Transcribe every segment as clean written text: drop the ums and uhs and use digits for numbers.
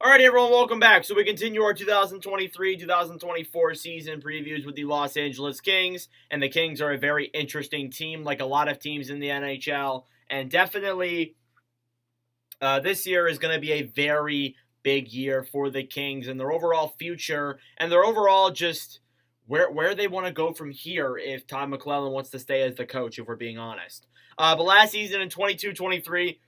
All right, everyone, welcome back. So we continue our 2023-2024 season previews with the Los Angeles Kings, and the Kings are a very interesting team, like a lot of teams in the NHL, and definitely this year is going to be a very big year for the Kings and their overall future, and their overall just where they want to go from here if Todd McLellan wants to stay as the coach, if we're being honest. But last season in 22-23,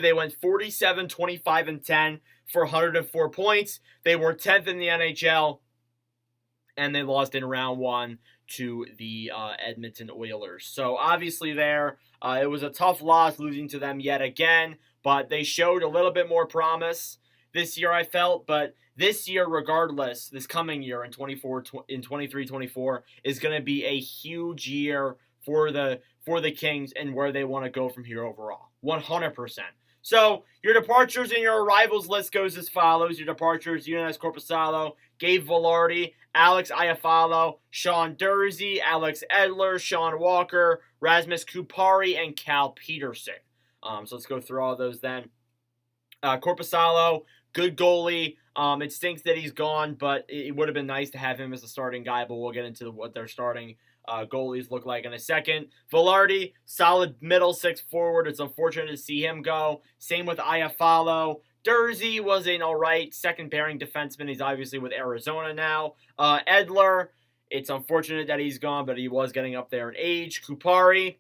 they went 47, 25, and 10 for 104 points. They were 10th in the NHL, and they lost in round one to the Edmonton Oilers. So obviously it was a tough loss losing to them yet again, but they showed a little bit more promise this year, I felt. But this year, regardless, this coming year in 23-24 is going to be a huge year for the Kings and where they want to go from here overall. 100%. So your departures and your arrivals list goes as follows. Your departures: Joonas Korpisalo, Gabe Vilardi, Alex Iafallo, Sean Durzi, Alex Edler, Sean Walker, Rasmus Kupari, and Cal Peterson. So let's go through all of those then. Korpisalo, good goalie. It stinks that he's gone, but it would have been nice to have him as a starting guy, but we'll get into what they're starting goalies look like in a second. Vilardi, solid middle six forward. It's unfortunate to see him go. Same with Iafallo. Durzi was an alright second pairing defenseman. He's obviously with Arizona now. Edler, it's unfortunate that he's gone, but he was getting up there in age. Kupari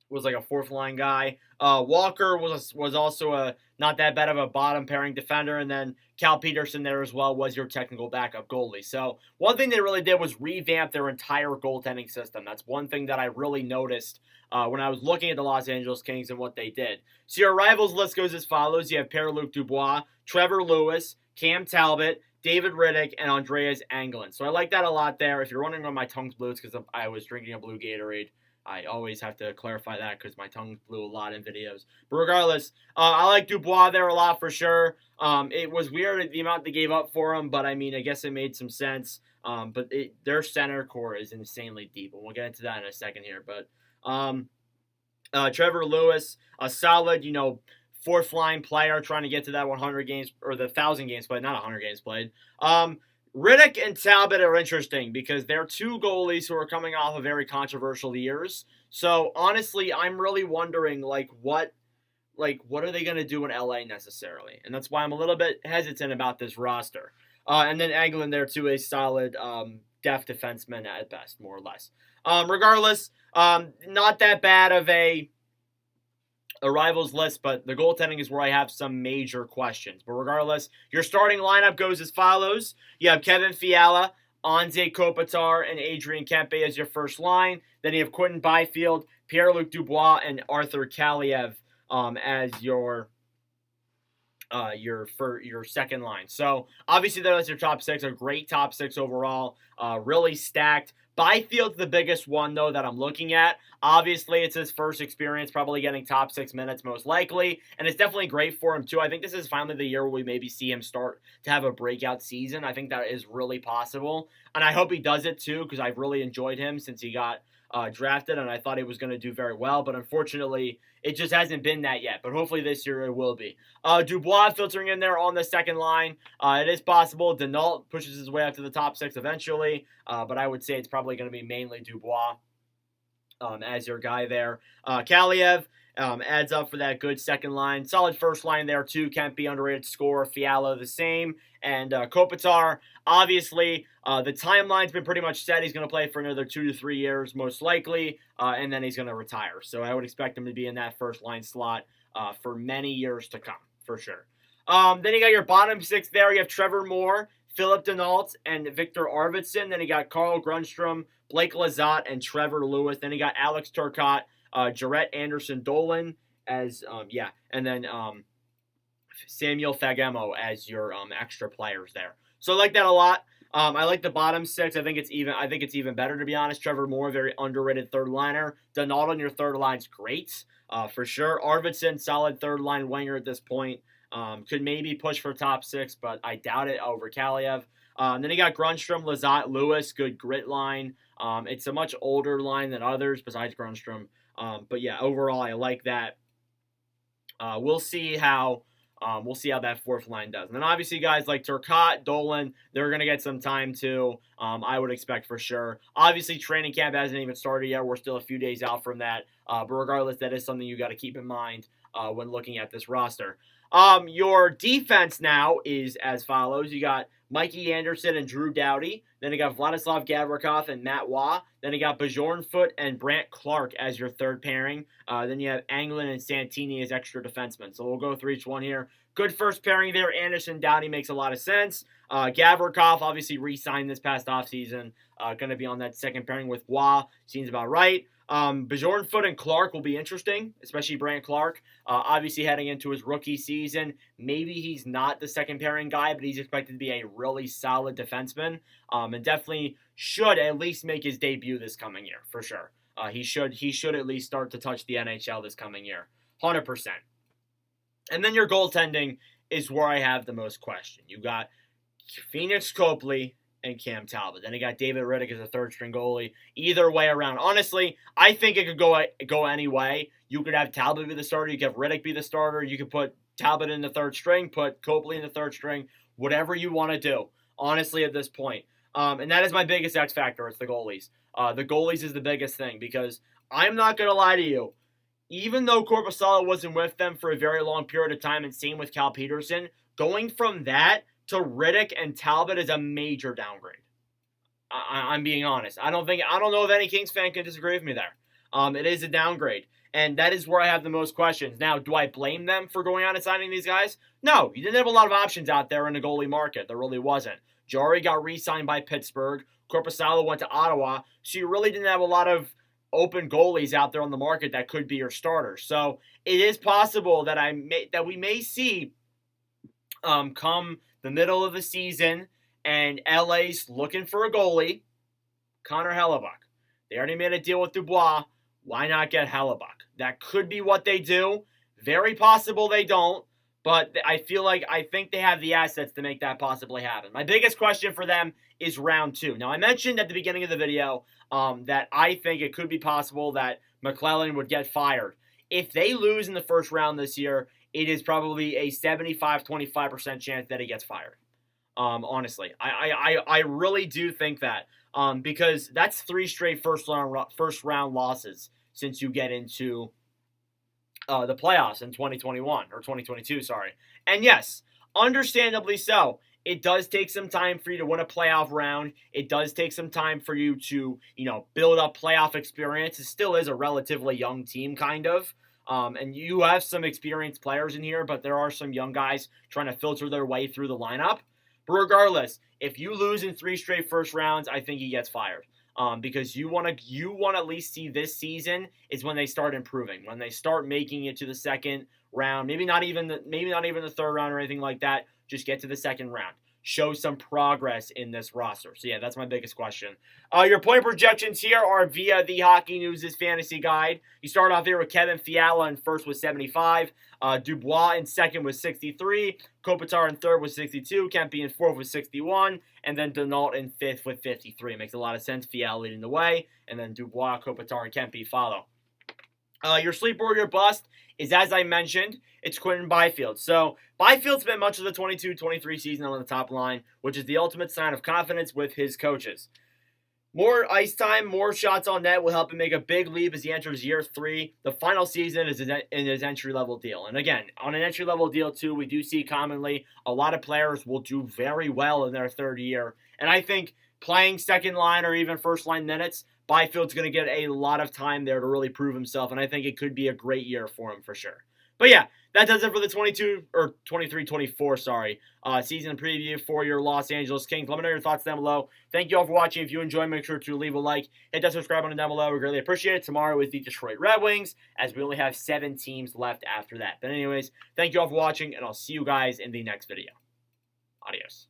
was like a fourth line guy. Walker was also a not that bad of a bottom pairing defender, and then Cal Peterson there as well was your technical backup goalie. So one thing they really did was revamp their entire goaltending system. That's one thing that I really noticed when I was looking at the Los Angeles Kings and what they did. So your rivals list goes as follows. You have Pierre-Luc Dubois, Trevor Lewis, Cam Talbot, David Rittich, and Andreas Anglin. So I like that a lot there. If you're wondering why my tongue's blue, it's because I was drinking a blue Gatorade. I always have to clarify that because my tongue blew a lot in videos. But regardless, I like Dubois there a lot for sure. It was weird the amount they gave up for him, but I mean, I guess it made some sense. But their center core is insanely deep, and we'll get into that in a second here. But Trevor Lewis, a solid, fourth line player trying to get to that 100 games or the 1,000 games played, not 100 games played. Rittich and Talbot are interesting because they're two goalies who are coming off of very controversial years. So honestly, I'm really wondering what are they going to do in LA necessarily? And that's why I'm a little bit hesitant about this roster. And then Anglin there too, a solid depth defenseman at best, more or less. Regardless, not that bad of a rivals list, but the goaltending is where I have some major questions. But regardless, your starting lineup goes as follows. You have Kevin Fiala, Anze Kopitar, and Adrian Kempe as your first line. Then you have Quentin Byfield, Pierre-Luc Dubois, and Arthur Kaliev as your second line. So obviously that's your top six. A great top six overall. Really stacked. Byfield's the biggest one, though, that I'm looking at. Obviously, it's his first experience, probably getting top 6 minutes most likely, and it's definitely great for him, too. I think this is finally the year where we maybe see him start to have a breakout season. I think that is really possible, and I hope he does it, too, because I've really enjoyed him since he got drafted, and I thought he was going to do very well, but unfortunately, it just hasn't been that yet, but hopefully this year it will be. Dubois filtering in there on the second line. It is possible Denault pushes his way up to the top 6 eventually, but I would say it's probably going to be mainly Dubois as your guy there. Kaliev adds up for that good second line. Solid first line there too. Kempe, underrated scorer. Fiala the same. And Kopitar, obviously, the timeline's been pretty much set. He's going to play for another 2 to 3 years, most likely, and then he's going to retire. So I would expect him to be in that first line slot for many years to come, for sure. Then you got your bottom 6 there. You have Trevor Moore, Philip Denault, and Victor Arvidsson. Then you got Carl Grundstrom, Blake Lizotte, and Trevor Lewis. Then you got Alex Turcotte, Jarrett Anderson-Dolan as, and then Samuel Fagemo as your extra players there. So I like that a lot. I like the bottom 6. I think it's even better, to be honest. Trevor Moore, very underrated third liner. Denault on your third line's great, for sure. Arvidsson, solid third line winger at this point. Could maybe push for top 6, but I doubt it over Kaliev. Then you got Grundstrom, Lizotte, Lewis, good grit line. It's a much older line than others besides Grundstrom. But yeah, overall, I like that. We'll see how We'll see how that fourth line does. And then obviously guys like Turcotte, Dolan, they're going to get some time too, I would expect for sure. Obviously training camp hasn't even started yet. We're still a few days out from that. But regardless, that is something you got to keep in mind when looking at this roster. Your defense now is as follows. You got Mikey Anderson and Drew Doughty. Then you got Vladislav Gavrikov and Matt Waugh. Then you got Bjornfoot and Brandt Clark as your third pairing. Then you have Anglin and Santini as extra defensemen. So we'll go through each one here. Good first pairing there. Anderson, Doughty makes a lot of sense. Gavrikov obviously re-signed this past offseason. Going to be on that second pairing with Waugh. Seems about right. Bjornfoot and Clark will be interesting, especially Brandt Clark. Obviously heading into his rookie season. Maybe he's not the second pairing guy, but he's expected to be a really solid defenseman. And definitely should at least make his debut this coming year, for sure. He should at least start to touch the NHL this coming year. 100%. And then your goaltending is where I have the most question. You got Phoenix Copley and Cam Talbot. Then you got David Rittich as a third-string goalie. Either way around. Honestly, I think it could go any way. You could have Talbot be the starter. You could have Rittich be the starter. You could put Talbot in the third string, put Copley in the third string. Whatever you want to do, honestly, at this point. And that is my biggest X factor. It's the goalies. The goalies is the biggest thing because I'm not going to lie to you. Even though Korpisalo wasn't with them for a very long period of time, and same with Cal Peterson, going from that to Rittich and Talbot is a major downgrade. I'm being honest. I don't know if any Kings fan can disagree with me there. It is a downgrade. And that is where I have the most questions. Now, do I blame them for going out and signing these guys? No, you didn't have a lot of options out there in the goalie market. There really wasn't. Jari got re-signed by Pittsburgh. Korpisalo went to Ottawa. So you really didn't have a lot of open goalies out there on the market that could be your starters. So it is possible that we may see come the middle of the season and LA's looking for a goalie, Connor Hellebuyck. They already made a deal with Dubois. Why not get Hellebuyck? That could be what they do. Very possible they don't. But I think they have the assets to make that possibly happen. My biggest question for them is round 2. Now, I mentioned at the beginning of the video that I think it could be possible that McClellan would get fired. If they lose in the first round this year, it is probably a 75-25% chance that he gets fired. Honestly, I really do think that because that's 3 straight first round losses since you get into the playoffs in 2021 or 2022, sorry. And yes, understandably so. It does take some time for you to win a playoff round. It does take some time for you to, build up playoff experience. It still is a relatively young team, kind of. And you have some experienced players in here, but there are some young guys trying to filter their way through the lineup. But regardless, if you lose in 3 straight first rounds, I think he gets fired. Because you want to at least see this season is when they start improving, when they start making it to the second round, maybe not even the third round or anything like that. Just get to the second round. Show some progress in this roster. So yeah, that's my biggest question. Your point projections here are via the Hockey News' fantasy guide. You start off here with Kevin Fiala in first with 75. Dubois in second with 63. Kopitar in third with 62. Kempe in fourth with 61. And then Denault in fifth with 53. Makes a lot of sense. Fiala leading the way. And then Dubois, Kopitar, and Kempe follow. Your sleeper or your bust is, as I mentioned, it's Quinton Byfield. So Byfield spent much of the 22-23 season on the top line, which is the ultimate sign of confidence with his coaches. More ice time, more shots on net will help him make a big leap as he enters year 3. The final season is in his entry-level deal. And again, on an entry-level deal too, we do see commonly a lot of players will do very well in their third year. And I think playing second line or even first line minutes, Byfield's going to get a lot of time there to really prove himself, and I think it could be a great year for him for sure. But yeah, that does it for the 23-24 season preview for your Los Angeles Kings. Let me know your thoughts down below. Thank you all for watching. If you enjoyed, make sure to leave a like. Hit that subscribe button down below. We greatly appreciate it. Tomorrow is the Detroit Red Wings, as we only have 7 teams left after that. But anyways, thank you all for watching, and I'll see you guys in the next video. Adios.